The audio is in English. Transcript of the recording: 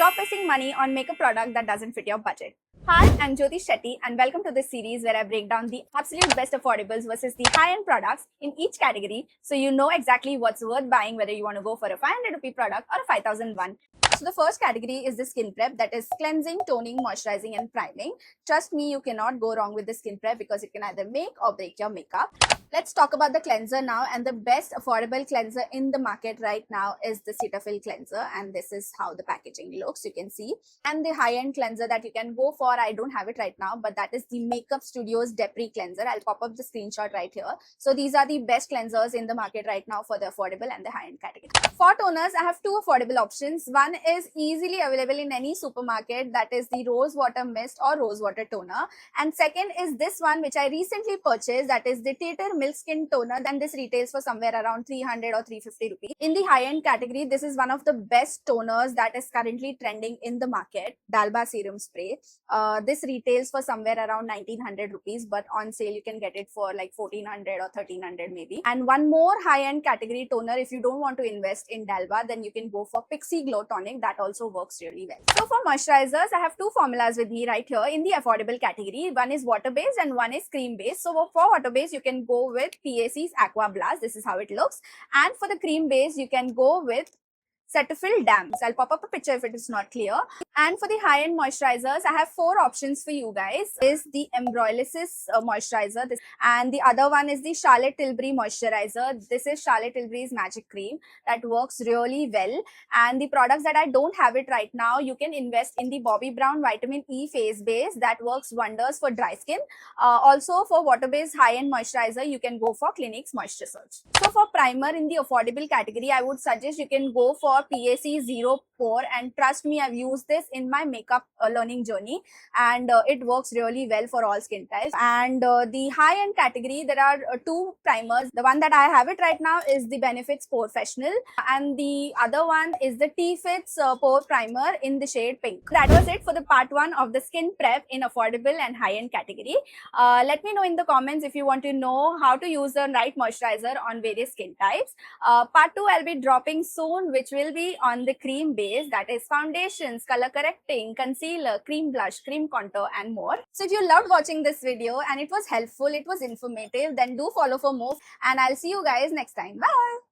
Stop wasting money on makeup product that doesn't fit your budget. Hi, I'm Jyoti Shetty and welcome to this series where I break down the absolute best affordables versus the high-end products in each category so you know exactly what's worth buying, whether you want to go for a 500 rupee product or a 5001. So the first category is the skin prep, that is cleansing, toning, moisturizing and priming. Trust me, you cannot go wrong with the skin prep because it can either make or break your makeup. Let's talk about the cleanser now, and the best affordable cleanser in the market right now is the Cetaphil cleanser, and this is how the packaging looks, you can see. And the high-end cleanser that you can go for, I don't have it right now, but that is the Makeup Studio's Depre cleanser. I'll pop up the screenshot right here. So these are the best cleansers in the market right now for the affordable and the high-end category. For toners, I have two affordable options. One is easily available in any supermarket, that is the Rose Water Mist or Rose Water Toner. And second is this one which I recently purchased, that is the Tater Milk Skin Toner, and this retails for somewhere around 300 or 350 rupees. In the high-end category, this is one of the best toners that is currently trending in the market, Dalba Serum Spray. This retails for somewhere around 1900 rupees, but on sale you can get it for like 1400 or 1300 maybe. And one more high-end category toner, if you don't want to invest in Dalba, then you can go for Pixi Glow Tonic. That also works really well. So for moisturizers, I have two formulas with me right here in the affordable category. One is water-based and one is cream-based. So for water-based, you can go with PAC's Aqua Blast. This is how it looks. And for the cream-based, you can go with Cetaphil Damp. I'll pop up a picture if it is not clear. And for the high-end moisturizers, I have four options for you guys. Is the Embryolysys moisturizer, and the other one is the Charlotte Tilbury moisturizer. This is Charlotte Tilbury's Magic Cream that works really well. And the products that I don't have it right now, you can invest in the Bobbi Brown Vitamin E Face Base that works wonders for dry skin. Also for water-based high-end moisturizer, you can go for Clinique's Moisture Surge. So for primer in the affordable category, I would suggest you can go for PAC Zero Pore, and trust me, I've used this in my makeup learning journey, and it works really well for all skin types. And the high-end category, there are two primers. The one that I have it right now is the Benefits Porefessional, and the other one is the T-Fits Pore Primer in the shade Pink. That was it for the part 1 of the skin prep in affordable and high-end category. Let me know in the comments if you want to know how to use the right moisturizer on various skin types. Part 2 I'll be dropping soon, which will be on the cream base, that is foundations, color correcting, concealer, cream blush, cream contour and more. So if you loved watching this video and it was helpful, it was informative, then do follow for more, and I'll see you guys next time. Bye!